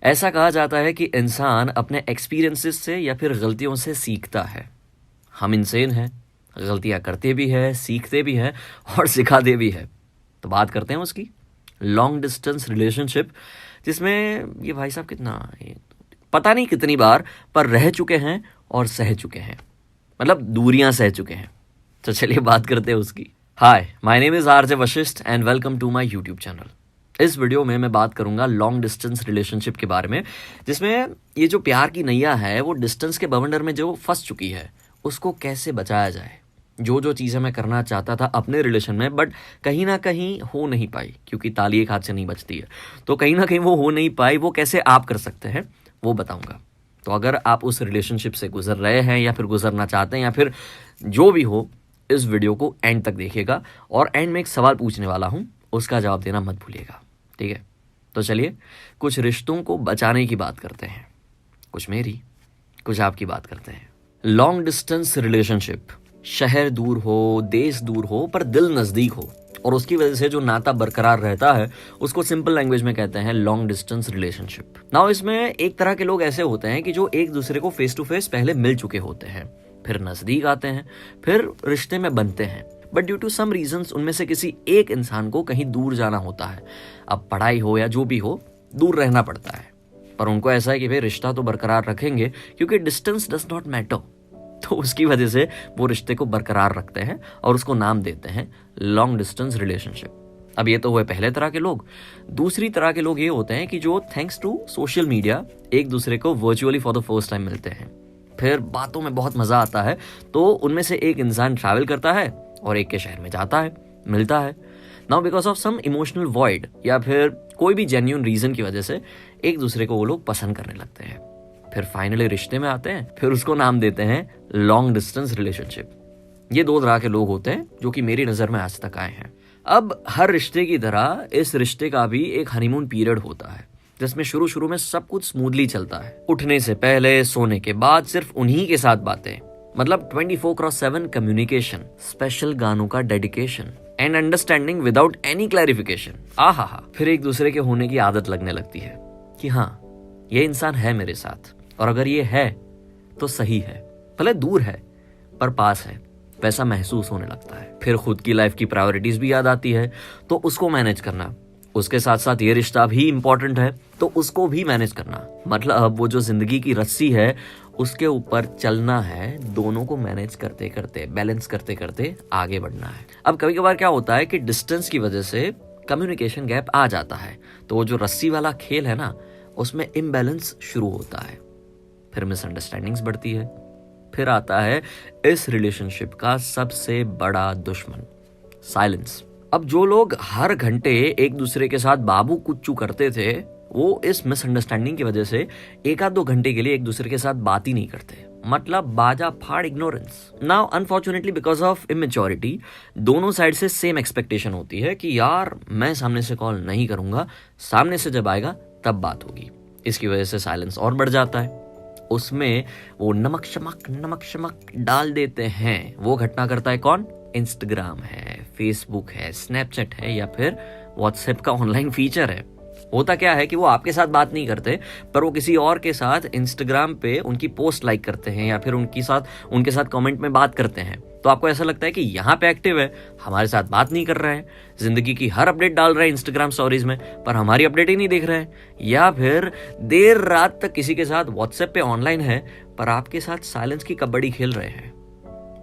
ऐसा कहा जाता है कि इंसान अपने एक्सपीरियंसेस से या फिर गलतियों से सीखता है। हम इंसान हैं, गलतियां करते भी हैं, सीखते भी हैं और सिखाते भी हैं। तो बात करते हैं उसकी लॉन्ग डिस्टेंस रिलेशनशिप, जिसमें ये भाई साहब पता नहीं कितनी बार पर रह चुके हैं और सह चुके हैं, मतलब दूरियां सह चुके हैं। तो चलिए बात करते हैं उसकी। Hi, my name is RJ Vashisht and welcome to my YouTube channel. इस वीडियो में मैं बात करूंगा लॉन्ग डिस्टेंस रिलेशनशिप के बारे में, जिसमें ये जो प्यार की नैया है वो डिस्टेंस के बवंडर में जो फंस चुकी है उसको कैसे बचाया जाए। जो जो चीज़ें मैं करना चाहता था अपने रिलेशन में बट कहीं ना कहीं हो नहीं पाई, क्योंकि ताली एक हाथ से नहीं बचती है, तो कहीं ना कहीं वो हो नहीं पाई, वो कैसे आप कर सकते हैं वो बताऊंगा। तो अगर आप उस रिलेशनशिप से गुजर रहे हैं या फिर गुजरना चाहते हैं या फिर जो भी हो, इस वीडियो को एंड तक देखिएगा और एंड में एक सवाल पूछने वाला हूं, उसका जवाब देना मत भूलिएगा, ठीक है। तो चलिए कुछ रिश्तों को बचाने की बात करते हैं, कुछ मेरी कुछ आपकी बात करते हैं। लॉन्ग डिस्टेंस रिलेशनशिप, शहर दूर हो, देश दूर हो, पर दिल नज़दीक हो और उसकी वजह से जो नाता बरकरार रहता है उसको सिंपल लैंग्वेज में कहते हैं लॉन्ग डिस्टेंस रिलेशनशिप। नाउ इसमें एक तरह के लोग ऐसे होते हैं कि जो एक दूसरे को फेस टू फेस पहले मिल चुके होते हैं, फिर नज़दीक आते हैं, फिर रिश्ते में बनते हैं, but due to some reasons उनमें से किसी एक इंसान को कहीं दूर जाना होता है। अब पढ़ाई हो या जो भी हो, दूर रहना पड़ता है, पर उनको ऐसा है कि भाई रिश्ता तो बरकरार रखेंगे क्योंकि डिस्टेंस डज नॉट मैटर। तो उसकी वजह से वो रिश्ते को बरकरार रखते हैं और उसको नाम देते हैं लॉन्ग डिस्टेंस रिलेशनशिप। अब ये तो हुए पहले तरह के लोग। दूसरी तरह के लोग ये होते हैं कि जो थैंक्स टू सोशल मीडिया एक दूसरे को virtually for the first time मिलते हैं, फिर बातों में बहुत मजा आता है, तो उनमें से एक इंसान ट्रैवल करता है और एक के शहर में जाता है, मिलता है। Now because of some emotional void या फिर कोई भी जेन्युइन रीजन की वजह से एक दूसरे को वो लोग पसंद करने लगते हैं, फिर फाइनली रिश्ते में आते हैं, फिर उसको नाम देते हैं लॉन्ग डिस्टेंस रिलेशनशिप। ये दो तरह के लोग होते हैं जो कि मेरी नजर में आज तक आए हैं। अब हर रिश्ते की तरह इस रिश्ते का भी एक हनीमून पीरियड होता है, जिसमें शुरू शुरू में सब कुछ स्मूथली चलता है। उठने से पहले, सोने के बाद सिर्फ उन्हीं के साथ बातें, मतलब 24/7 कम्युनिकेशन, स्पेशल गानों का dedication and understanding without any clarification. आहा, फिर एक दूसरे के होने की आदत लगने लगती है कि हाँ, ये इंसान है मेरे साथ, और अगर ये है तो सही है, भले दूर है पर पास है, वैसा महसूस होने लगता है। फिर खुद की लाइफ की प्रायोरिटीज भी याद आती है, तो उसको मैनेज करना, उसके साथ साथ ये रिश्ता भी इंपॉर्टेंट है तो उसको भी मैनेज करना। मतलब वो जो जिंदगी की रस्सी है उसके ऊपर चलना है, दोनों को मैनेज करते करते, बैलेंस करते करते आगे बढ़ना है। अब कभी कभार क्या होता है कि डिस्टेंस की वजह से कम्युनिकेशन गैप आ जाता है, तो वो जो रस्सी वाला खेल है ना, उसमें इम्बैलेंस शुरू होता है, फिर मिसअंडरस्टैंडिंग्स बढ़ती है, फिर आता है इस रिलेशनशिप का सबसे बड़ा दुश्मन, साइलेंस। अब जो लोग हर घंटे एक दूसरे के साथ बाबू कुच्चू करते थे, वो इस मिसअंडरस्टैंडिंग की वजह से एक आध 2 घंटे के लिए एक दूसरे के साथ बात ही नहीं करते, मतलब बाजा फाड़ ignorance. Now unfortunately because of immaturity दोनों साइड से सेम एक्सपेक्टेशन होती है कि यार मैं सामने से कॉल नहीं करूंगा, सामने से जब आएगा तब बात होगी। इसकी वजह से साइलेंस और बढ़ जाता है, उसमें वो नमक शमक डाल देते हैं। वो घटना करता है कौन? इंस्टाग्राम है, फेसबुक है, स्नैपचैट है या फिर व्हाट्सएप का ऑनलाइन फीचर है। होता क्या है कि वो आपके साथ बात नहीं करते, पर वो किसी और के साथ इंस्टाग्राम पे उनकी पोस्ट लाइक करते हैं या फिर उनके साथ कमेंट में बात करते हैं, तो आपको ऐसा लगता है कि यहाँ पे एक्टिव है, हमारे साथ बात नहीं कर रहा है, जिंदगी की हर अपडेट डाल रहा है इंस्टाग्राम स्टोरीज में, पर हमारी अपडेट ही नहीं देख रहे हैं। या फिर देर रात तक किसी के साथ व्हाट्सएप पे ऑनलाइन है, पर आपके साथ साइलेंस की कबड्डी खेल रहे हैं।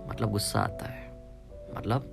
मतलब गुस्सा आता है, मतलब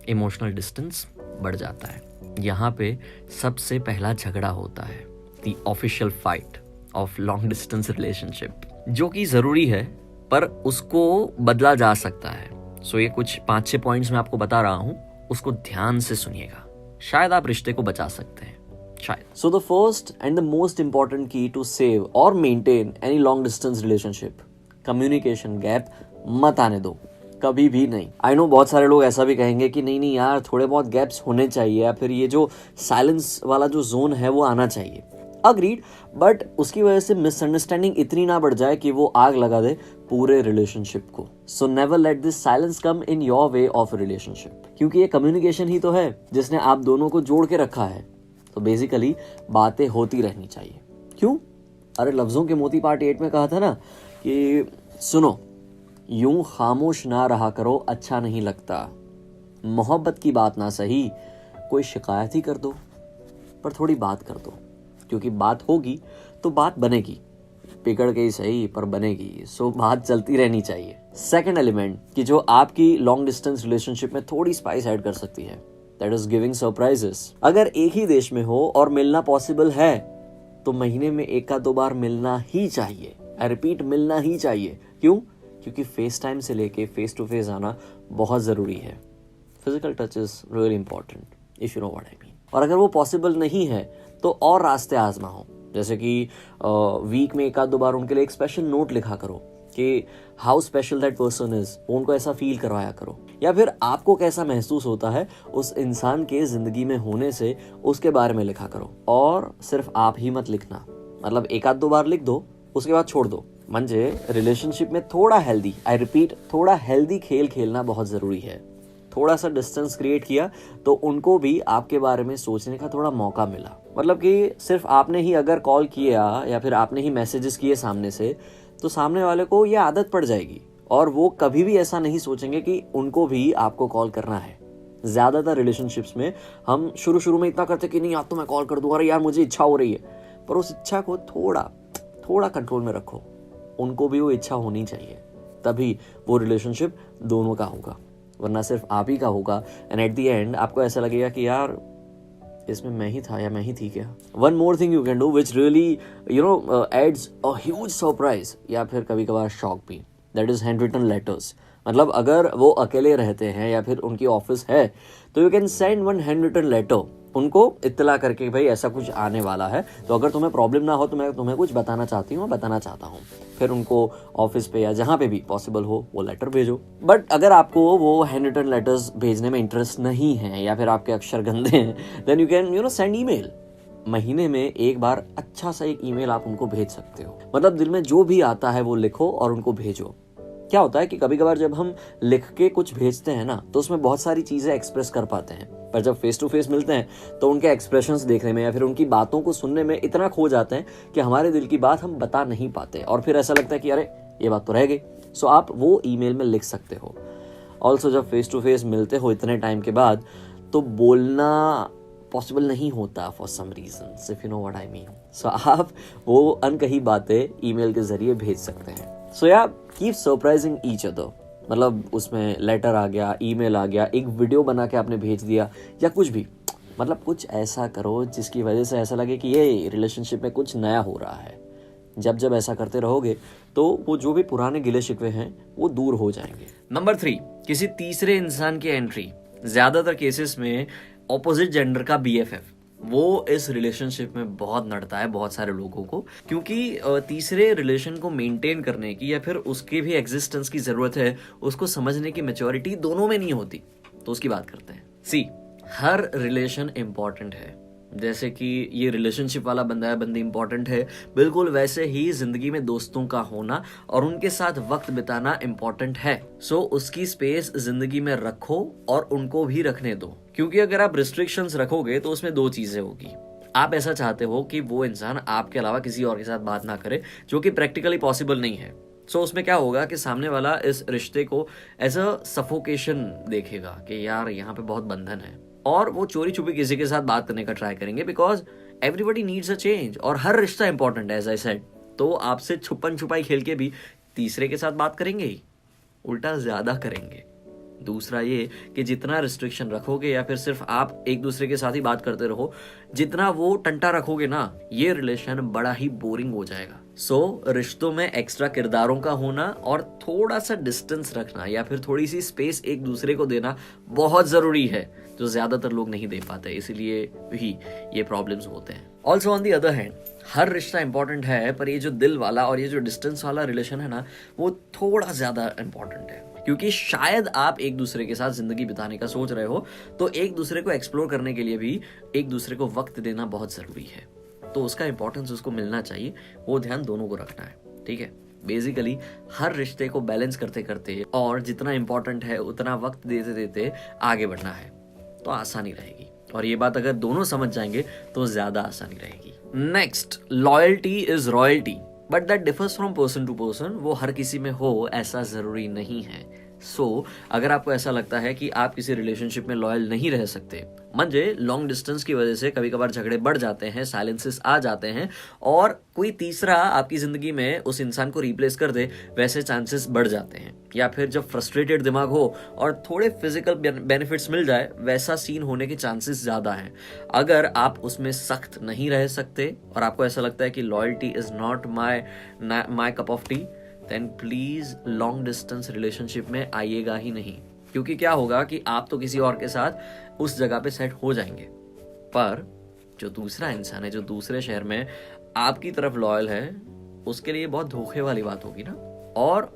इमोशनल डिस्टेंस बढ़ जाता है। यहाँ पे सबसे पहला झगड़ा होता है, the official fight of long distance relationship, जो कि जरूरी है पर उसको बदला जा सकता है। सो ये कुछ 5-6 पॉइंट्स मैं आपको बता रहा हूं, उसको ध्यान से सुनिएगा, शायद आप रिश्ते को बचा सकते हैं, शायद। So the first and the most important की टू सेव और maintain any long distance relationship, communication gap मत आने दो, कभी भी नहीं। आई नो बहुत सारे लोग ऐसा भी कहेंगे कि नहीं यार, थोड़े बहुत गैप्स होने चाहिए या फिर ये जो साइलेंस वाला जो जोन है वो आना चाहिए। अग्रीड, बट उसकी वजह से मिसअंडरस्टैंडिंग इतनी ना बढ़ जाए कि वो आग लगा दे पूरे रिलेशनशिप को। So never let this silence come in your way of relationship, क्योंकि ये कम्युनिकेशन ही तो है जिसने आप दोनों को जोड़ के रखा है। तो बेसिकली बातें होती रहनी चाहिए। क्यों? अरे लफ्ज़ों के मोती पार्ट 8 में कहा था ना कि सुनो, यूं खामोश ना रहा करो, अच्छा नहीं लगता। मोहब्बत की बात ना सही, कोई शिकायत ही कर दो, पर थोड़ी बात कर दो, क्योंकि बात होगी तो बात बनेगी, बिगड़ गई सही पर बनेगी। सो बात चलती रहनी चाहिए। सेकंड एलिमेंट कि जो आपकी लॉन्ग डिस्टेंस रिलेशनशिप में थोड़ी स्पाइस ऐड कर सकती है, दैट इज गिविंग सरप्राइजेस। अगर एक ही देश में हो और मिलना पॉसिबल है तो महीने में 1 या 2 बार मिलना ही चाहिए। आई रिपीट, मिलना ही चाहिए। क्यों? क्योंकि फेस टाइम से लेके फेस टू फेस आना बहुत जरूरी है। Physical touch is really important, if you know what I mean. और अगर वो पॉसिबल नहीं है तो और रास्ते आजमाओ, जैसे कि वीक में 1 या 2 बार उनके लिए एक स्पेशल नोट लिखा करो कि how special that person is, उनको ऐसा फील करवाया करो। या फिर आपको कैसा महसूस होता है उस इंसान के जिंदगी में होने से, उसके बारे में लिखा करो। और सिर्फ आप ही मत लिखना, मतलब 1 या 2 बार लिख दो, उसके बाद छोड़ दो। म्हणजे रिलेशनशिप में थोड़ा हेल्दी, आई रिपीट, थोड़ा हेल्दी खेल खेलना बहुत जरूरी है। थोड़ा सा डिस्टेंस क्रिएट किया तो उनको भी आपके बारे में सोचने का थोड़ा मौका मिला। मतलब कि सिर्फ आपने ही अगर कॉल किया या फिर आपने ही मैसेजेस किए सामने से, तो सामने वाले को ये आदत पड़ जाएगी और वो कभी भी ऐसा नहीं सोचेंगे कि उनको भी आपको कॉल करना है। ज्यादातर रिलेशनशिप्स में हम शुरू में इतना करते कि नहीं आज तो मैं कॉल कर दूंगा, अरे यार मुझे इच्छा हो रही है, पर उस इच्छा को थोड़ा कंट्रोल में रखो। उनको भी वो इच्छा होनी चाहिए, तभी वो रिलेशनशिप दोनों का होगा, वरना सिर्फ आप ही का होगा। एंड एट द एंड आपको ऐसा लगेगा कि यार इसमें मैं ही था या मैं ही थी क्या। One more thing you can do which really adds a huge surprise या फिर कभी कभार शॉक भी, that is hand written letters. मतलब अगर वो अकेले रहते हैं या फिर उनकी ऑफिस है तो you can send one hand written letter, उनको इत्तला करके भाई ऐसा कुछ आने वाला है, तो अगर तुम्हें प्रॉब्लम ना हो तो मैं तुम्हें कुछ बताना चाहती हूँ, बताना चाहता हूँ। फिर उनको ऑफिस पे या जहाँ पे भी पॉसिबल हो वो लेटर भेजो। बट अगर आपको वो हैंड रिटन लेटर्स भेजने में इंटरेस्ट नहीं है या फिर आपके अक्षर गंदे हैं, then you can send email. महीने में 1 बार अच्छा सा एक ईमेल आप उनको भेज सकते हो। मतलब दिल में जो भी आता है वो लिखो और उनको भेजो। क्या होता है कि कभी कभार जब हम लिख के कुछ भेजते हैं ना, तो उसमें बहुत सारी चीजें एक्सप्रेस कर पाते हैं, पर जब फेस टू फेस मिलते हैं तो उनके एक्सप्रेशंस देखने में या फिर उनकी बातों को सुनने में इतना खो जाते हैं कि हमारे दिल की बात हम बता नहीं पाते और फिर ऐसा लगता है कि अरे ये बात तो रह गई। सो आप वो ईमेल में लिख सकते हो। ऑल्सो जब फेस टू फेस मिलते हो इतने टाइम के बाद, तो बोलना पॉसिबल नहीं होता for some reasons, if you know what I mean. So आप वो अनकही बातें ईमेल के जरिए भेज सकते हैं। सो या कीप सरप्राइजिंग ईच अदर। मतलब उसमें लेटर आ गया, ईमेल आ गया, एक वीडियो बना के आपने भेज दिया या कुछ भी, मतलब कुछ ऐसा करो जिसकी वजह से ऐसा लगे कि ये रिलेशनशिप में कुछ नया हो रहा है। जब ऐसा करते रहोगे तो वो जो भी पुराने गिले शिकवे हैं वो दूर हो जाएंगे। नंबर 3, किसी तीसरे इंसान की एंट्री। ज्यादातर केसेस में ऑपोजिट जेंडर का BFF वो इस रिलेशनशिप में बहुत नड़ता है बहुत सारे लोगों को, क्योंकि तीसरे रिलेशन को मेंटेन करने की या फिर उसके भी एग्जिस्टेंस की जरूरत है, उसको समझने की मैच्योरिटी दोनों में नहीं होती। तो उसकी बात करते हैं। सी, हर रिलेशन इंपॉर्टेंट है। जैसे कि ये रिलेशनशिप वाला बंदा है, बंदी इंपॉर्टेंट है, बिल्कुल वैसे ही जिंदगी में दोस्तों का होना और उनके साथ वक्त बिताना इंपॉर्टेंट है। सो उसकी स्पेस जिंदगी में रखो और उनको भी रखने दो, क्योंकि अगर आप रिस्ट्रिक्शंस रखोगे तो उसमें 2 चीजें होगी। आप ऐसा चाहते हो कि वो इंसान आपके अलावा किसी और के साथ बात ना करे, जो कि प्रैक्टिकली पॉसिबल नहीं है। सो उसमें क्या होगा कि सामने वाला इस रिश्ते को एज अ सफोकेशन देखेगा कि यार यहाँ पे बहुत बंधन है, और वो चोरी छुपी किसी के साथ बात करने का ट्राई करेंगे, because everybody needs a change और हर रिश्ता इंपॉर्टेंट है एज आई सेड। तो आपसे छुपन छुपाई खेल के भी तीसरे के साथ बात करेंगे ही, उल्टा ज्यादा करेंगे। दूसरा ये कि जितना रिस्ट्रिक्शन रखोगे या फिर सिर्फ आप एक दूसरे के साथ ही बात करते रहो, जितना वो टंटा रखोगे ना, ये रिलेशन बड़ा ही बोरिंग हो जाएगा। सो रिश्तों में एक्स्ट्रा किरदारों का होना और थोड़ा सा डिस्टेंस रखना या फिर थोड़ी सी स्पेस एक दूसरे को देना बहुत जरूरी है, जो ज्यादातर लोग नहीं दे पाते, इसीलिए भी ये प्रॉब्लम्स होते हैं। Also on the other hand, हर रिश्ता इंपॉर्टेंट है, पर ये जो दिल वाला और ये जो डिस्टेंस वाला रिलेशन है ना, वो थोड़ा ज्यादा इंपॉर्टेंट है। क्योंकि शायद आप एक दूसरे के साथ जिंदगी बिताने का सोच रहे हो, तो एक दूसरे को एक्सप्लोर करने के लिए भी एक दूसरे को वक्त देना बहुत जरूरी है। तो उसका इंपॉर्टेंस उसको मिलना चाहिए, वो ध्यान दोनों को रखना है। ठीक है, बेसिकली हर रिश्ते को बैलेंस करते करते और जितना इंपॉर्टेंट है उतना वक्त देते देते आगे बढ़ना है, तो आसानी रहेगी। और ये बात अगर दोनों समझ जाएंगे तो ज्यादा आसानी रहेगी। Next, loyalty is royalty, but that differs from person to person. वो हर किसी में हो ऐसा जरूरी नहीं है। अगर आपको ऐसा लगता है कि आप किसी रिलेशनशिप में लॉयल नहीं रह सकते, म्हणजे लॉन्ग डिस्टेंस की वजह से कभी कभार झगड़े बढ़ जाते हैं, साइलेंसेस आ जाते हैं, और कोई तीसरा आपकी जिंदगी में उस इंसान को रिप्लेस कर दे, वैसे चांसेस बढ़ जाते हैं। या फिर जब फ्रस्ट्रेटेड दिमाग हो और थोड़े फिजिकल बेनिफिट्स मिल जाए, वैसा सीन होने के चांसेस ज्यादा हैं। अगर आप उसमें सख्त नहीं रह सकते और आपको ऐसा लगता है कि loyalty is not my cup of tea, then please long distance relationship में आइएगा ही नहीं। क्योंकि क्या होगा कि आप तो किसी और के साथ उस जगह पे सेट हो जाएंगे, पर जो दूसरा इंसान है, जो दूसरे शहर में आपकी तरफ लॉयल है, उसके लिए बहुत धोखे वाली बात होगी ना। और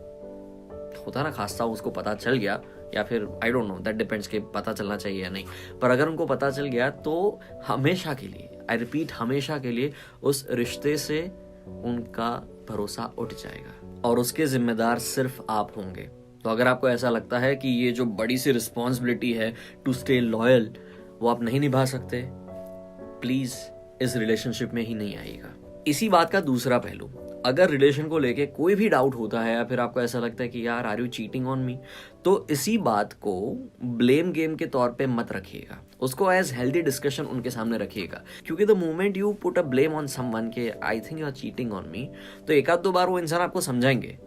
होता ना, खासा उसको पता चल गया, या फिर I don't know, that depends कि पता चलना चाहिए या नहीं, पर अगर उनको पता चल गया तो हमेशा के लिए, आई रिपीट, हमेशा के लिए उस रिश्ते से उनका भरोसा उठ जाएगा और उसके जिम्मेदार सिर्फ आप होंगे। तो अगर आपको ऐसा लगता है कि ये जो बड़ी सी रिस्पॉन्सिबिलिटी है टू स्टे लॉयल, वो आप नहीं निभा सकते, प्लीज इस रिलेशनशिप में ही नहीं आइएगा। इसी बात का दूसरा पहलू, अगर रिलेशन को लेके कोई भी डाउट होता है या फिर आपको ऐसा लगता है कि यार are you cheating on me, तो इसी बात को ब्लेम गेम के तौर पे मत रखिएगा, उसको एज हेल्दी डिस्कशन उनके सामने रखिएगा। क्योंकि the moment you put a blame on someone के I think you are cheating on me, तो एक आध दो बार वो इंसान आपको समझाएंगे,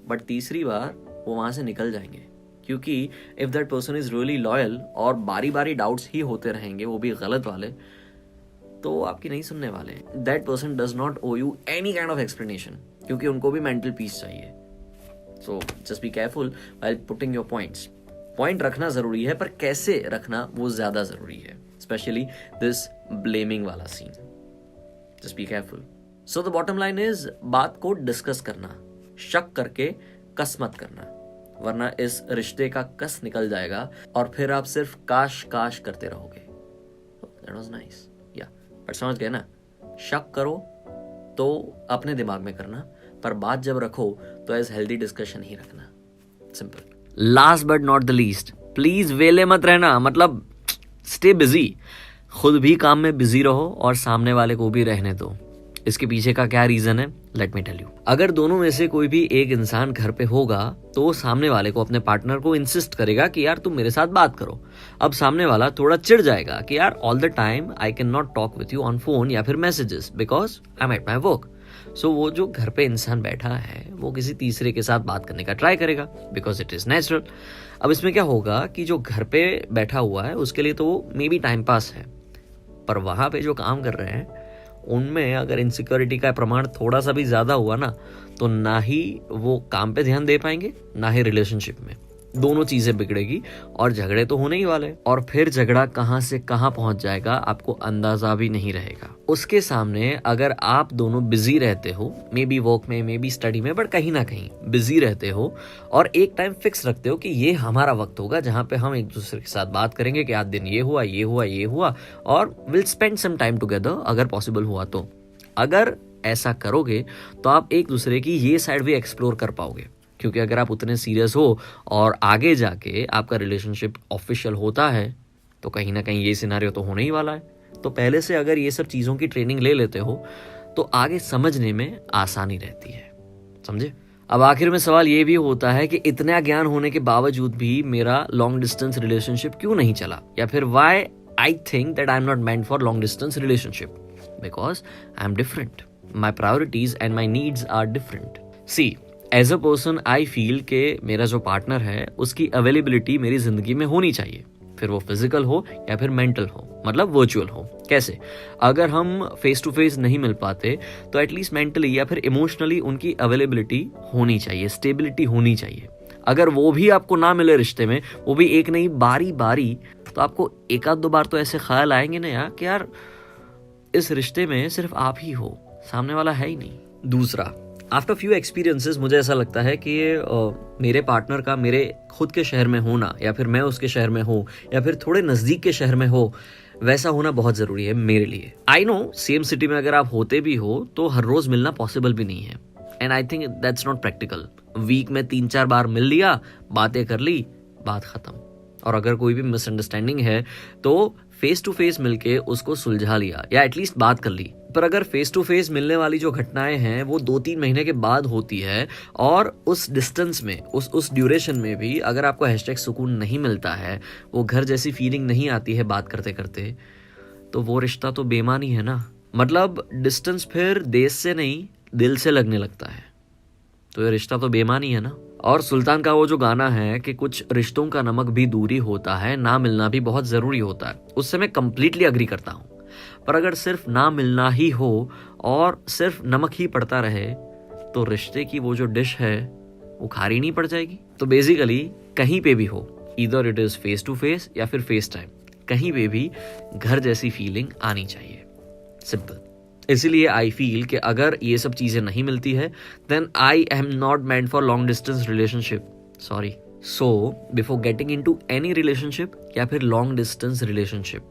बट तीसरी बार वो वहां से निकल जाएंगे। क्योंकि if that person is really loyal और बारी बारी डाउट्स ही होते रहेंगे, वो भी गलत वाले, तो आपकी नहीं सुनने वाले। That person does not owe you any kind of explanation, क्योंकि उनको भी मेंटल पीस चाहिए। So just be careful while putting your points. Point रखना जरूरी है, पर कैसे रखना वो ज्यादा जरूरी है, स्पेशली दिस ब्लेमिंग वाला scene. Just be careful. So the bottom line is, बात को डिस्कस करना, शक करके कस मत करना, वरना इस रिश्ते का कस निकल जाएगा और फिर आप सिर्फ काश काश करते रहोगे। दैट वाज नाइस, या बट समझ गए ना, शक करो तो अपने दिमाग में करना, पर बात जब रखो तो एज हेल्दी डिस्कशन ही रखना, simple. Last but not the least, please वेले मत रहना, मतलब स्टे बिजी। खुद भी काम में बिजी रहो और सामने वाले को भी रहने दो। इसके पीछे का क्या रीजन है, लेट मी टेल यू। अगर दोनों में से कोई भी एक इंसान घर पे होगा तो सामने वाले को, अपने पार्टनर को इंसिस्ट करेगा कि यार तुम मेरे साथ बात करो। अब सामने वाला थोड़ा चिढ़ जाएगा कि यार all the time I can not talk with you on phone या फिर messages because I am at my work. So वो जो घर पे इंसान बैठा है वो किसी तीसरे के साथ बात करने का ट्राई करेगा बिकॉज इट इज नेचुरल। अब इसमें क्या होगा कि जो घर पे बैठा हुआ है उसके लिए तो वो मे बी टाइम पास है, पर वहां पे जो काम कर रहे हैं उनमें अगर इनसिक्योरिटी का प्रमाण थोड़ा सा भी ज्यादा हुआ ना, तो ना ही वो काम पे ध्यान दे पाएंगे, ना ही रिलेशनशिप में। दोनों चीजें बिगड़ेगी और झगड़े तो होने ही वाले, और फिर झगड़ा कहां से कहां पहुंच जाएगा आपको अंदाजा भी नहीं रहेगा। उसके सामने अगर आप दोनों बिजी रहते हो, मे बी वर्क में, मे बी स्टडी में, बट कहीं ना कहीं बिजी रहते हो और एक टाइम फिक्स रखते हो कि ये हमारा वक्त होगा जहां पे हम एक दूसरे के साथ बात करेंगे कि आज दिन ये हुआ, ये हुआ, ये हुआ, और will spend some time together अगर पॉसिबल हुआ तो। अगर ऐसा करोगे तो आप एक दूसरे की ये साइड भी एक्सप्लोर कर पाओगे। क्योंकि अगर आप उतने सीरियस हो और आगे जाके आपका रिलेशनशिप ऑफिशियल होता है तो कहीं ना कहीं ये सिनारियो तो होने ही वाला है। तो पहले से अगर ये सब चीज़ों की ट्रेनिंग ले लेते हो तो आगे समझने में आसानी रहती है, समझे। अब आखिर में सवाल ये भी होता है कि इतना ज्ञान होने के बावजूद भी मेरा लॉन्ग डिस्टेंस रिलेशनशिप क्यों नहीं चला, या फिर why I think that I am not meant for long distance relationship, because I am different, my priorities and my needs are different. See, as a person I feel के मेरा जो partner है उसकी अवेलेबिलिटी मेरी जिंदगी में होनी चाहिए, फिर वो फिजिकल हो या फिर मेंटल हो, मतलब वर्चुअल हो। कैसे? अगर हम फेस टू फेस नहीं मिल पाते तो एटलीस्ट मेंटली या फिर इमोशनली उनकी अवेलेबिलिटी होनी चाहिए, स्टेबिलिटी होनी चाहिए। अगर वो भी आपको ना मिले रिश्ते में, वो भी एक नहीं बारी बारी, तो आपको एक आध दो बार तो ऐसे ख्याल आएंगे ना यार कि यार इस रिश्ते में सिर्फ आप ही हो, सामने वाला है ही नहीं। दूसरा, आफ्टर फ्यू एक्सपीरियंसेस मुझे ऐसा लगता है कि मेरे पार्टनर का मेरे खुद के शहर में होना, या फिर मैं उसके शहर में हो, या फिर थोड़े नज़दीक के शहर में हो, वैसा होना बहुत ज़रूरी है मेरे लिए। आई नो सेम सिटी में अगर आप होते भी हो तो हर रोज़ मिलना पॉसिबल भी नहीं है, and I think that's not practical. Week में 3-4 बार मिल लिया, बातें कर ली, बात ख़त्म। और अगर कोई भी मिसअंडरस्टैंडिंग है तो फेस टू फेस मिलके उसको सुलझा लिया या एटलीस्ट बात कर ली, पर अगर फेस टू फेस मिलने वाली जो घटनाएं हैं वो 2-3 महीने के बाद होती है और उस डिस्टेंस में उस ड्यूरेशन में भी अगर आपको हैशटैग सुकून नहीं मिलता है, वो घर जैसी फीलिंग नहीं आती है बात करते करते, तो वो रिश्ता तो बेमानी है ना। मतलब डिस्टेंस फिर देश से नहीं दिल से लगने लगता है, तो ये रिश्ता तो बेमानी है ना। और सुल्तान का वो जो गाना है कि कुछ रिश्तों का नमक भी दूरी होता है, ना मिलना भी बहुत जरूरी होता है, उससे मैं कंप्लीटली अग्री करता हूँ। पर अगर सिर्फ ना मिलना ही हो और सिर्फ नमक ही पड़ता रहे तो रिश्ते की वो जो डिश है वो खारी नहीं पड़ जाएगी। तो बेसिकली कहीं पे भी हो, either it is face to face या फिर फेस टाइम, कहीं पे भी घर जैसी फीलिंग आनी चाहिए, सिंपल। इसीलिए आई फील कि अगर ये सब चीजें नहीं मिलती है then I am not meant for long distance relationship, sorry. So before getting into any relationship या फिर लॉन्ग डिस्टेंस रिलेशनशिप,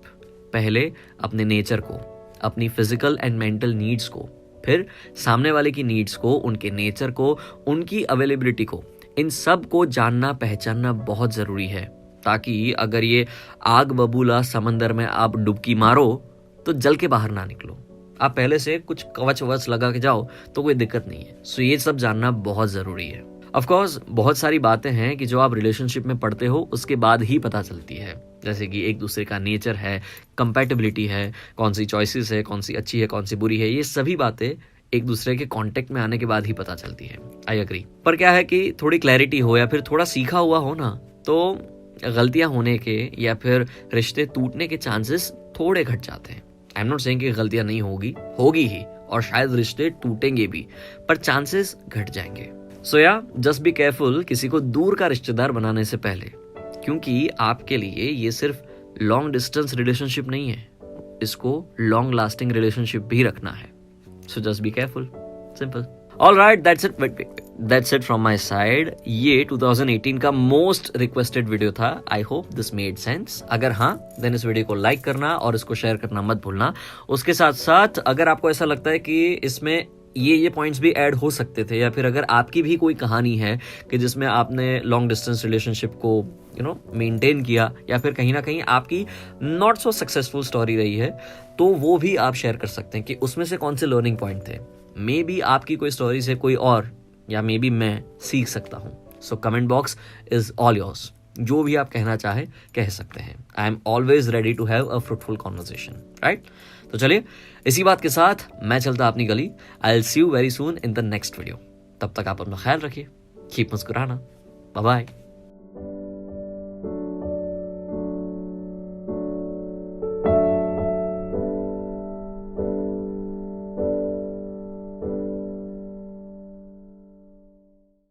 पहले अपने नेचर को, अपनी फिजिकल एंड मेंटल नीड्स को, फिर सामने वाले की नीड्स को, उनके नेचर को, उनकी अवेलेबिलिटी को, इन सब को जानना पहचानना बहुत जरूरी है, ताकि अगर ये आग बबूला समंदर में आप डुबकी मारो तो जल के बाहर ना निकलो। आप पहले से कुछ कवच वच लगा के जाओ तो कोई दिक्कत नहीं है। सो ये सब जानना बहुत जरूरी है। ऑफ कोर्स बहुत सारी बातें हैं कि जो आप रिलेशनशिप में पढ़ते हो उसके बाद ही पता चलती है, जैसे कि एक दूसरे का नेचर है, कंपैटिबिलिटी है, कौन सी चॉइसेस है, कौन सी अच्छी है, कौन सी बुरी है, ये सभी बातें एक दूसरे के कांटेक्ट में आने के बाद ही पता चलती है। I agree. पर क्या है कि थोड़ी क्लैरिटी हो या फिर थोड़ा सीखा हुआ हो ना, तो गलतियां होने के या फिर रिश्ते टूटने के चांसेस थोड़े घट जाते हैं। आई एम नॉट सेइंग कि गलतियां नहीं होगी ही, और शायद रिश्ते टूटेंगे भी, पर चांसेस घट जाएंगे। सो या जस्ट बी केयरफुल किसी को दूर का रिश्तेदार बनाने से पहले, क्योंकि आपके लिए ये सिर्फ लॉन्ग डिस्टेंस रिलेशनशिप नहीं है, इसको लॉन्ग लास्टिंग रिलेशनशिप भी रखना है। सो just be careful, simple. Alright, that's it from my side. ये 2018 का मोस्ट रिक्वेस्टेड वीडियो था। I hope this made sense. अगर हाँ, देन इस वीडियो को लाइक करना और इसको शेयर करना मत भूलना। उसके साथ साथ अगर आपको ऐसा लगता है कि इसमें ये पॉइंट्स भी ऐड हो सकते थे, या फिर अगर आपकी भी कोई कहानी है कि जिसमें आपने लॉन्ग डिस्टेंस रिलेशनशिप को मेंटेन किया, या फिर कहीं ना कहीं आपकी नॉट सो सक्सेसफुल स्टोरी रही है, तो वो भी आप शेयर कर सकते हैं कि उसमें से कौन से लर्निंग पॉइंट थे। मे बी आपकी कोई स्टोरी से कोई और या मे बी मैं सीख सकता हूँ। So comment box is all yours. जो भी आप कहना चाहे कह सकते हैं। I am always ready to have a fruitful conversation, right. तो चलिए इसी बात के साथ मैं चलता अपनी गली। I will see you very soon in the next video. तब तक आप अपना ख्याल रखिए, कीप मुस्कुराना। Bye bye.